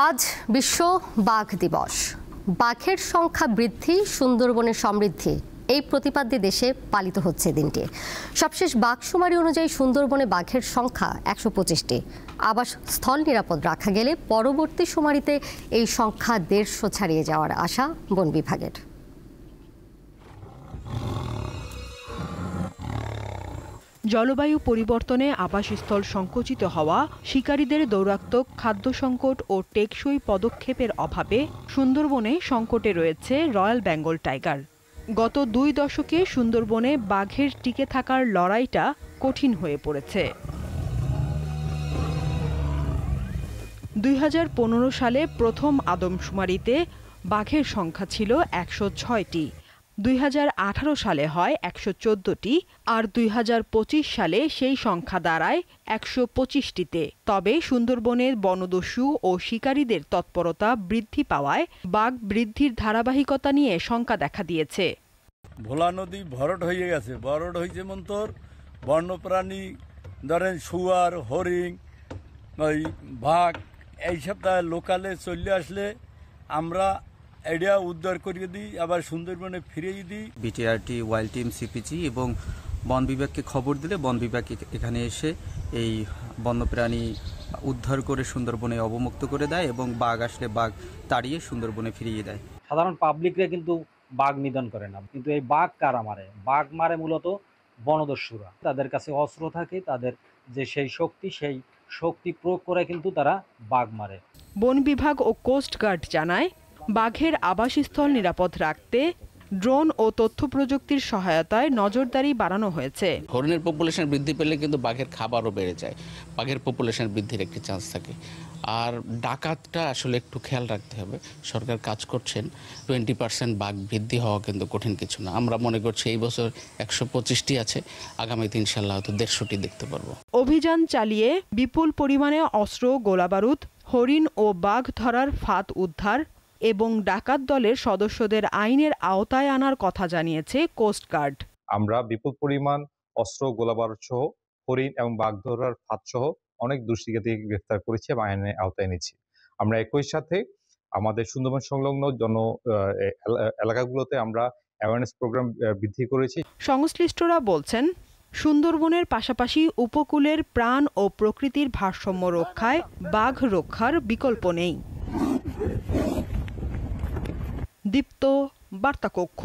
আজ বিশ্ব বাঘ দিবস। বাঘের সংখ্যা বৃদ্ধি, সুন্দরবনের সমৃদ্ধি, এই প্রতিপাদ্যে দেশে পালিত হচ্ছে দিনটি। সবশেষ বাঘশুমারি অনুযায়ী সুন্দরবনে বাঘের সংখ্যা ১২৫টি। আবাসস্থল নিরাপদ রাখা গেলে পরবর্তী শুমারিতে এই সংখ্যা ১৫০ ছাড়িয়ে যাওয়ার আশা বন বিভাগের। জলবায়ু পরিবর্তনে আবাসস্থল সংকুচিত হওয়া, শিকারীদের দৌরাত্ম্য, খাদ্য সংকট ও টেকসই পদক্ষেপের অভাবে সুন্দরবনে সংকটে রয়েছে রয়্যাল বেঙ্গল টাইগার। গত ২ দশকে সুন্দরবনে বাঘের টিকে থাকার লড়াইটা কঠিন হয়ে পড়েছে। ২০১৫ সালে প্রথম আদমশুমারিতে বাঘের সংখ্যা ছিল ১০৬টি, ২০১৮ সালে হয় ১১৪টি, আর ২০২৫ সালে সেই সংখ্যা দাঁড়ায় ১২৫টিতে। তবে সুন্দরবনের বনদস্যু ও শিকারীদের তৎপরতা বৃদ্ধি পাওয়ায় বাঘ বৃদ্ধির ধারাবাহিকতা নিয়ে শঙ্কা দেখা দিয়েছে। ভোলা নদী ভরট হয়ে গেছে, ভরট হয়েছে মন্তর বন্যপ্রাণী ধরেন শুয়ার, হরিণ, ওই বাঘ এই সপ্তাহে লোকালে চলে আসলে আমরা এটা উদ্ধার করিয়ে দিই, আবার সুন্দরবনে ফিরিয়ে দিই। বিটিআরটি, ওয়াইল্ড টিম, সিপিজি এবং বন বিভাগকে খবর দিলে বন বিভাগ এখানে এসে এই বন্যপ্রাণী উদ্ধার করে সুন্দরবনে অবমুক্ত করে দেয় এবং বাঘ আসলে বাঘ তাড়িয়ে সুন্দরবনে ফিরিয়ে দেয়। সাধারণ পাবলিকরা কিন্তু বাঘ নিধন করে না, কিন্তু এই বাঘ কারা মারে? বাঘ মারে মূলত বনদস্যুরা। তাদের কাছে অস্ত্র থাকে, তাদের যে সেই শক্তি প্রয়োগ করে কিন্তু তারা বাঘ মারে। বন বিভাগ ও কোস্ট গার্ড জানায়, বাঘের আবাসস্থল নিরাপদ রাখতে ড্রোন ও তথ্য প্রযুক্তির সহায়তায় নজরদারি বাড়ানো হয়েছে। হরিণের পপুলেশন বৃদ্ধি পেলে কিন্তু বাঘের খাবারও বেড়ে যায়, বাঘের পপুলেশন বৃদ্ধির একটি চান্স থাকে। আর ডাকাতটা আসলে একটু খেয়াল রাখতে হবে। সরকার কাজ করছেন, 20% বাঘ বৃদ্ধি হওয়া কিন্তু কঠিন কিছু না। আমরা মনে করছি এই বছর ১২৫টি আছে, আগামীতে ইনশাল্লাহ হয়তো ১৫০টি দেখতে পারবো। অভিযান চালিয়ে বিপুল পরিমাণে অস্ত্র, গোলাবারুদ, হরিণ ও বাঘ ধরার ফাঁদ উদ্ধার এবং ডাকাত দলের সদস্যদের আইনের আওতায় আনার কথা জানিয়েছে কোস্ট গার্ড। আমরা বিপুল পরিমাণ অস্ত্র, গোলাবারুদ সহ হরিণ এবং বাঘ ধরার ফাঁদ সহ অনেক দুষ্কৃতীকে গ্রেফতার করেছি এবং আইনের আওতায় এনেছি। আমরা একই সাথে আমাদের সুন্দরবন সংলগ্ন এলাকাগুলোতে আমরা অ্যাওয়ারনেস প্রোগ্রাম বৃদ্ধি করেছি। সংশ্লিষ্টরা বলছেন, সুন্দরবনের পাশাপাশি উপকূলের প্রাণ ও প্রকৃতির ভারসাম্য রক্ষায় বাঘ রক্ষার বিকল্প নেই। দীপ্ত বার্তা কক্ষ।